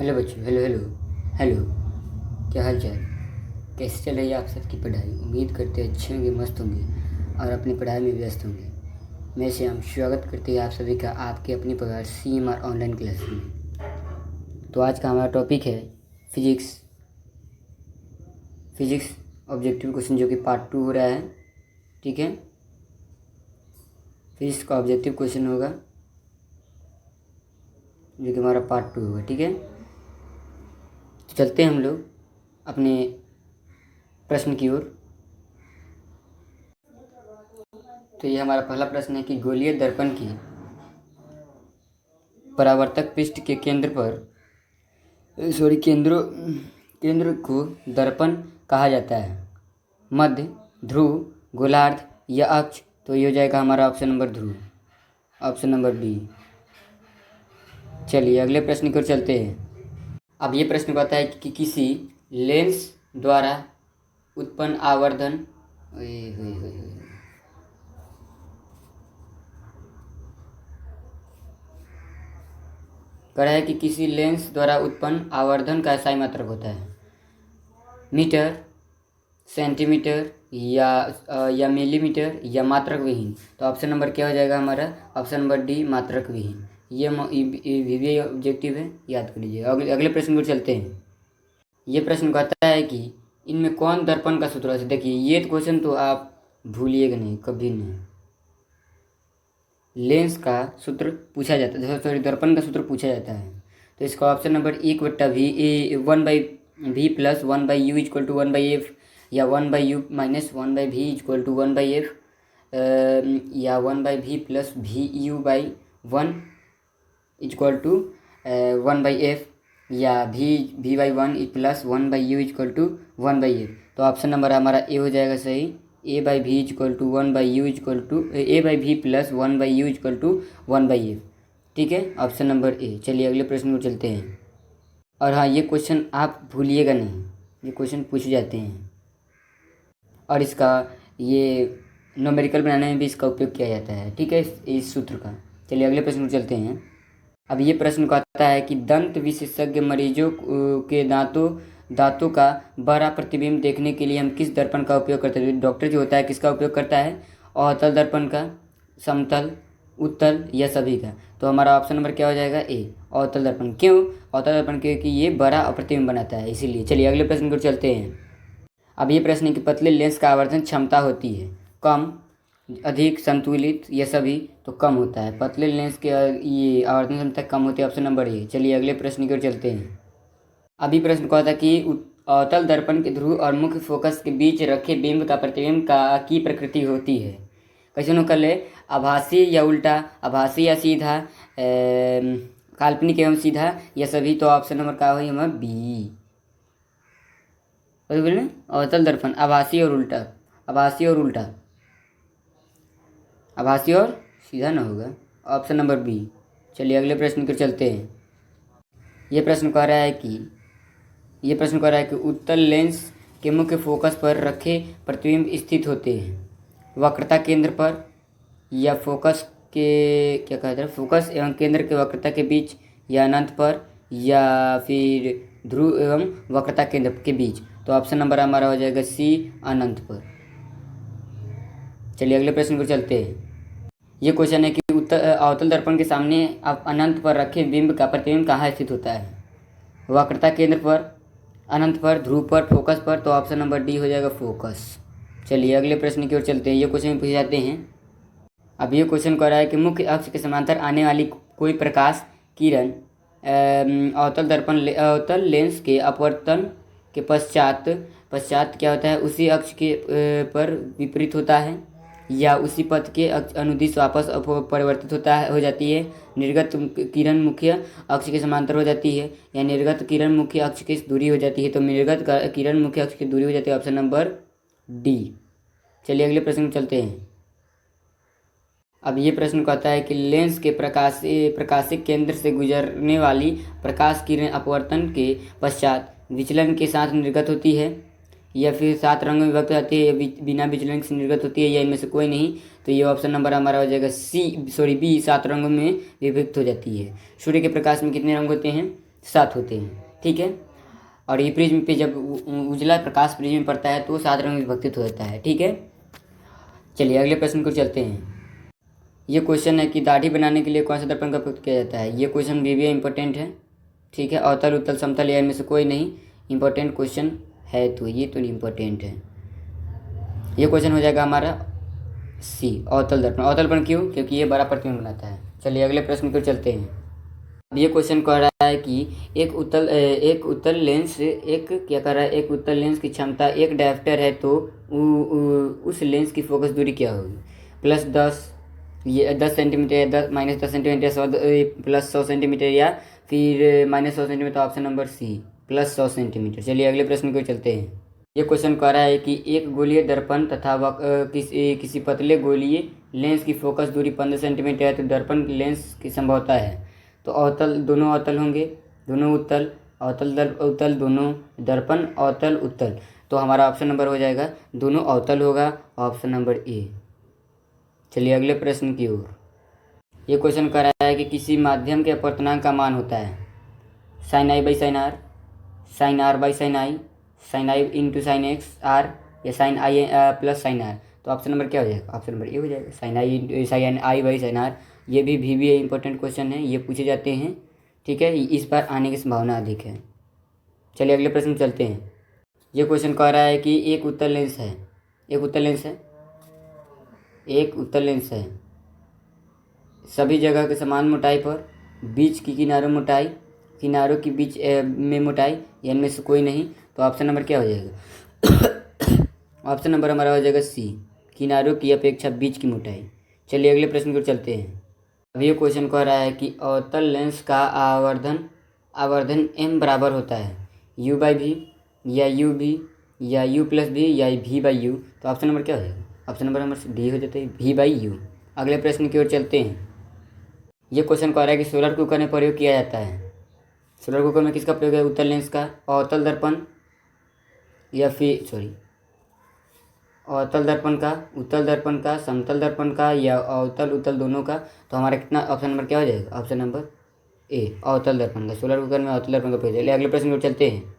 Hello बच्चों, hello hello hello. क्या हाल चाल, कैसे चल रही है आप सबकी पढ़ाई? उम्मीद करते अच्छे होंगे, मस्त होंगे और अपनी पढ़ाई में व्यस्त होंगे। मैं श्याम स्वागत करते हैं आप सभी का आपके अपनी प्रकार CMR ऑनलाइन क्लास में। तो आज का हमारा टॉपिक है फिजिक्स ऑब्जेक्टिव क्वेश्चन, जो कि पार्ट 2 हो रहा है। ठीक है, फिजिक्स का ऑब्जेक्टिव क्वेश्चन होगा जो कि हमारा पार्ट 2 होगा। ठीक है, तो चलते हैं हम लोग अपने प्रश्न की ओर। तो ये हमारा पहला प्रश्न है कि गोलीय दर्पण की परावर्तक पृष्ठ के केंद्र को दर्पण कहा जाता है। मध्य, ध्रुव, गोलार्ध या अक्ष? तो ये हो जाएगा हमारा ऑप्शन नंबर ध्रुव, ऑप्शन नंबर बी। चलिए अगले प्रश्न की ओर चलते हैं। अब ये प्रश्न कहता है कि किसी लेंस द्वारा उत्पन्न आवर्धन कह रहा है कि किसी लेंस द्वारा उत्पन्न आवर्धन का SI मात्रक होता है। मीटर, सेंटीमीटर या मिलीमीटर या मात्रक विहीन? तो ऑप्शन नंबर क्या हो जाएगा हमारा? ऑप्शन नंबर डी, मात्रक विहीन। ये VBA ऑब्जेक्टिव है, याद कर लीजिए। अगले प्रश्न को चलते हैं। ये प्रश्न कहता है कि इनमें कौन दर्पण का सूत्र है? देखिए ये क्वेश्चन तो आप भूलिएगा नहीं, कभी नहीं। लेंस का सूत्र पूछा जाता है, सॉरी दर्पण का सूत्र पूछा जाता है। तो इसका option number 1/V 1/V plus 1/U equal to 1/F, या 1/U minus 1/V equal to 1/F, या 1/V plus VU/1 equal to 1/F, या V/1 plus 1/U equal to 1/F। तो ऑप्शन नंबर हमारा ए हो जाएगा सही। A/V equal to 1/U equal to A/V plus 1/U equal to 1/F। ठीक है, option number A. चलिए अगले प्रश्न को चलते हैं। और हाँ, ये क्वेश्चन आप भूलिएगा नहीं, ये क्वेश्चन पूछे जाते हैं और इसका ये न्यूमेरिकल बनाने में भी इसका उपयोग किया जाता है। ठीक है, इस सूत्र का। चलिए अगले प्रश्न को चलते हैं। अब ये प्रश्न कहता है कि दंत विशेषज्ञ मरीजों के दांतों का बड़ा प्रतिबिंब देखने के लिए हम किस दर्पण का उपयोग करते हैं? डॉक्टर जो होता है किसका उपयोग करता है? अवतल दर्पण का, समतल, उत्तल या सभी का? तो हमारा ऑप्शन नंबर क्या हो जाएगा? ए, अवतल दर्पण। क्यों अवतल दर्पण? क्योंकि ये बड़ा प्रतिबिंब बनाता है, इसीलिए। चलिए अगले प्रश्न को चलते हैं। अब ये प्रश्न है कि पतले लेंस का आवर्धन क्षमता होती है कम, अधिक, संतुलित या सभी? तो कम होता है। पतले लेंस के ये आवर्धन क्षमता कम होती है, ऑप्शन नंबर ए। चलिए अगले प्रश्न की ओर चलते हैं। अभी प्रश्न कहता है कि अवतल दर्पण के ध्रुव और मुख्य फोकस के बीच रखे बिंब का प्रतिबिंब की प्रकृति होती है। कैसे कर ले? आभासी या उल्टा, आभासी या सीधा, काल्पनिक एवं सीधा या सभी? तो ऑप्शन नंबर क्या हुई हमारा? बी। बोले अवतल दर्पण आभासी और उल्टा, आभासी और उल्टा, आभासी और सीधा ना होगा, ऑप्शन नंबर बी। चलिए अगले प्रश्न पर चलते हैं। ये प्रश्न कह रहा है कि उत्तल लेंस के मुख्य फोकस पर रखे प्रतिबिंब स्थित होते हैं वक्रता केंद्र पर, या फोकस एवं केंद्र के वक्रता के बीच, या अनंत पर, या फिर ध्रुव एवं वक्रता केंद्र के बीच? तो ऑप्शन नंबर हमारा हो जाएगा सी, अनंत पर। चलिए अगले प्रश्न पर चलते हैं। ये क्वेश्चन है कि अवतल दर्पण के सामने आप अनंत पर रखे बिंब का प्रतिबिंब कहाँ स्थित होता है? वक्रता केंद्र पर, अनंत पर, ध्रुव पर, फोकस पर? तो ऑप्शन नंबर डी हो जाएगा फोकस। चलिए अगले प्रश्न की ओर चलते हैं। ये क्वेश्चन पूछे जाते हैं। अब ये क्वेश्चन कह रहा है कि मुख्य अक्ष के समांतर आने वाली कोई प्रकाश किरण अवतल लेंस के अपवर्तन के पश्चात क्या होता है? उसी अक्ष के पर विपरीत होता है, या उसी पथ के अनुदिश वापस परिवर्तित हो जाती है? निर्गत किरण मुख्य अक्ष के समांतर हो जाती है, या निर्गत किरण मुख्य अक्ष की दूरी हो जाती है? तो निर्गत किरण मुख्य अक्ष की दूरी हो जाती है, ऑप्शन नंबर डी। चलिए अगले प्रश्न चलते हैं। अब ये प्रश्न कहता है कि लेंस के प्रकाशिक केंद्र से गुजरने वाली प्रकाश किरण अपवर्तन के पश्चात विचलन के साथ निर्गत होती है, या फिर 7 रंगों में विभक्त हो जाती है, या बिना विचलन से निर्गत होती है, या इनमें से कोई नहीं? तो ये ऑप्शन नंबर हमारा हो जाएगा बी, 7 रंगों में विभक्त हो जाती है। सूर्य के प्रकाश में कितने रंग होते हैं? सात होते हैं, ठीक है। और ये प्रिज्म पे जब उजला प्रकाश प्रिज्म में पड़ता है तो 7 रंग विभक्तित हो जाता है, ठीक है। चलिए अगले प्रश्न को चलते हैं। ये क्वेश्चन है कि दाढ़ी बनाने के लिए कौन सा दर्पण का उपयोग किया जाता है। ये क्वेश्चन भी इंपॉर्टेंट है, ठीक है। अवतल उत्तल समतल या इनमें से कोई नहीं, इंपॉर्टेंट क्वेश्चन है, तो ये तो इम्पोर्टेंट है। ये क्वेश्चन हो जाएगा हमारा सी, अवतल दर्पण। अवतल दर्पण क्यों? क्योंकि ये बड़ा प्रतिबिंब बनाता है। चलिए अगले प्रश्न को चलते हैं। अब ये क्वेश्चन कह रहा है कि एक उत्तल लेंस एक उत्तल लेंस की क्षमता एक डायोप्टर है तो उस लेंस की फोकस दूरी क्या होगी? +10, ये 10 सेंटीमीटर या -10 सेंटीमीटर, 100 सेंटीमीटर, या फिर -100 centimetre. Option number C, +100 centimetre. चलिए अगले प्रश्न को चलते हैं। ये क्वेश्चन कह रहा है कि एक गोलीय दर्पण तथा किसी पतले गोलीय लेंस की फोकस दूरी 15 सेंटीमीटर है तो दर्पण लेंस की संभवता है। तो अवतल, दोनों अवतल होंगे, दोनों उत्तल, उत्तल दोनों, दर्पण अवतल उत्तल। तो हमारा ऑप्शन नंबर हो जाएगा दोनों अवतल होगा, ऑप्शन नंबर ए। चलिए अगले प्रश्न की ओर। ये क्वेश्चन कर रहा है कि किसी माध्यम के अपवर्तनांक का मान होता है sin i by sin r, sin r by sin i, sin i into sin x r, या sin i plus sin r। तो ऑप्शन नंबर क्या हो जाएगा? ऑप्शन नंबर ए हो जाएगा, sin i by sin r। ये भी important question है, ये पूछे जाते हैं, ठीक है। इस बार आने की संभावना अधिक है। चलिए अगले प्रश्न चलते हैं। ये क्वेश्चन कह रहा है कि एक उत्तल लेंस है, एक उत्तल लेंस है सभी जगह के समान मोटाई पर, बीच की किनारों की बीच में मोटाई, या इनमें से कोई नहीं। तो ऑप्शन नंबर क्या हो जाएगा? ऑप्शन नंबर हमारा हो जाएगा सी, किनारों की अपेक्षा बीच की मोटाई। चलिए अगले प्रश्न को चलते हैं। अब ये क्वेश्चन कह रहा है कि अवतल लेंस का आवर्धन m बराबर होता है u बाई भी, या u भी, या u प्लस भी, या v बाई यू। तो ऑप्शन नंबर क्या हो जाएगा? ऑप्शन नंबर हमारे डी हो जाता है, v बाई यू। अगले प्रश्न की ओर चलते हैं। ये क्वेश्चन कह रहा है कि सोलर कुकर में प्रयोग किया जाता है। सोलर कुकर में किसका प्रयोग है? उत्तल लेंस का, अवतल दर्पण, या फिर अवतल दर्पण का, उत्तल दर्पण का, समतल दर्पण का, या अवतल उत्तल दोनों का। तो हमारा कितना ऑप्शन नंबर क्या हो जाएगा? ऑप्शन नंबर ए, अवतल दर्पण का। सोलर कुकर में अवतल दर्पण का प्रयोग। चलिए अगले प्रश्न को चलते हैं।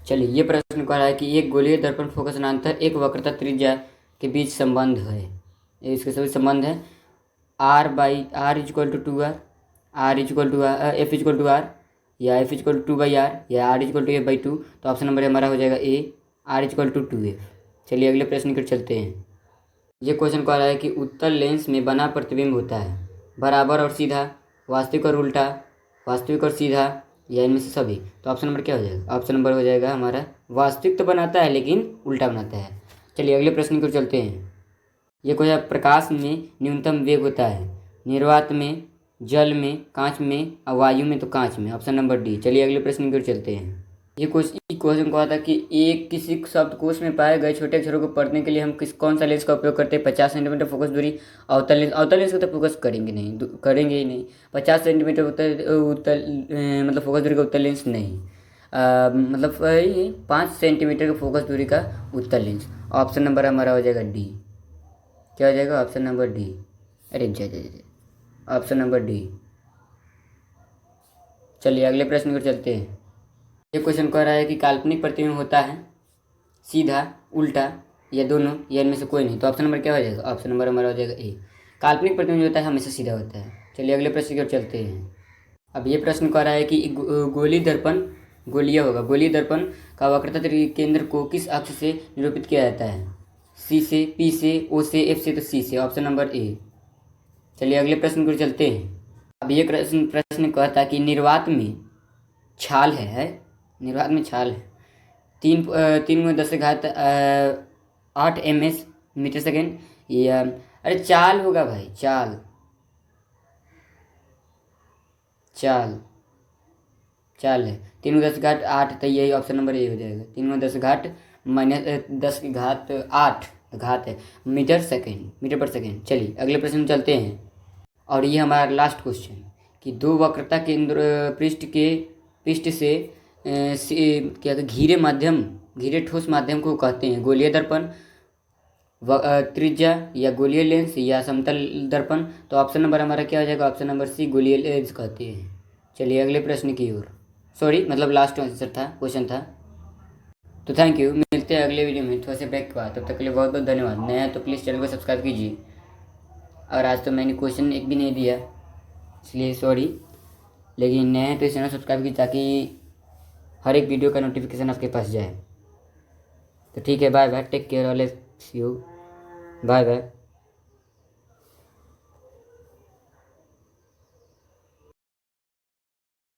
चलिए ये प्रश्न कह रहा है कि एक गोलीय दर्पण फोकस नांतर एक वक्रता त्रिज्या के बीच संबंध है। इसके सभी संबंध है r by r equal to 2r, r equal to f equal to r, या f इक्वल टू 2/r, या r equal to f by 2। तो ऑप्शन नंबर हमारा हो जाएगा ए, r इक्वल टू 2f। चलिए अगले प्रश्न की ओर चलते हैं। ये क्वेश्चन कह रहा है कि उत्तल लेंस में बना प्रतिबिंब होता है बराबर और सीधा, वास्तविक और उल्टा, वास्तविक और सीधा, या इनमें से सभी। तो ऑप्शन नंबर क्या हो जाएगा? ऑप्शन नंबर हो जाएगा हमारा वास्तविक तो बनाता है लेकिन उल्टा बनाता है। चलिए अगले प्रश्न की ओर चलते हैं। ये कोई प्रकाश में न्यूनतम वेग होता है निर्वात में, जल में, कांच में, और वायु में। तो कांच में, ऑप्शन नंबर डी। चलिए अगले प्रश्न की ओर चलते हैं। ये क्वेश्चन कहा था कि एक किसी शब्दकोश में पाए गए छोटे अक्षरों को पढ़ने के लिए हम कौन सा लेंस का उपयोग करते हैं? 50 सेंटीमीटर फोकस दूरी, अवतल लेंस का तो फोकस करेंगे ही नहीं। 50 सेंटीमीटर मतलब फोकस दूरी का उत्तल लेंस नहीं, मतलब 5 सेंटीमीटर का फोकस दूरी का उत्तल लेंस। ऑप्शन नंबर हमारा हो जाएगा डी। क्या हो जाएगा? Option number D. अरे ऑप्शन नंबर डी। चलिए अगले प्रश्न की ओर चलते हैं। ये क्वेश्चन कह रहा है कि काल्पनिक प्रतिबिंब होता है सीधा, उल्टा, या दोनों, या इनमें से कोई नहीं। तो ऑप्शन नंबर क्या हो जाएगा? ऑप्शन नंबर हमारा हो जाएगा ए, काल्पनिक प्रतिबिंब होता है हमेशा सीधा होता है। चलिए अगले प्रश्न की ओर चलते हैं। अब ये प्रश्न कह रहा है कि गोलीय दर्पण का वक्रता केंद्र को किस अक्ष से निरूपित किया जाता है? सी से, पी से, ओ से, एफ से। तो सी से, ऑप्शन नंबर ए। चलिए अगले प्रश्न को चलते हैं। अब ये प्रश्न कहता है कि निर्वात में छाल है 3×10⁸ ms मीटर सेकेंड, या अरे चाल होगा भाई, चाल है 3×10⁸ तो यही ऑप्शन नंबर ए हो जाएगा। 3×10⁻⁸ घात है मीटर पर सेकेंड। चलिए अगले प्रश्न में चलते हैं। और ये हमारा लास्ट क्वेश्चन कि दो वक्रता केंद्र पृष्ठ से क्या घिरे ठोस माध्यम को कहते हैं? गोलीय दर्पण, त्रिज्या, या गोलीय लेंस, या समतल दर्पण। तो ऑप्शन नंबर हमारा क्या हो जाएगा? ऑप्शन नंबर सी, गोलीय लेंस कहते हैं। चलिए अगले प्रश्न की ओर। सॉरी मतलब लास्ट आंसर था, क्वेश्चन था। तो थैंक यू, मिलते हैं अगले वीडियो में थोड़ा से ब्रेक के बाद। तब तक के लिए बहुत बहुत धन्यवाद। नया है तो प्लीज़ चैनल को सब्सक्राइब कीजिए। और आज तो मैंने क्वेश्चन एक भी नहीं दिया, इसलिए सॉरी, लेकिन नए हैं तो इस चैनल सब्सक्राइब कीजिए ताकि हर एक वीडियो का नोटिफिकेशन आपके पास जाए। तो ठीक है, bye bye, take care all, you, bye bye.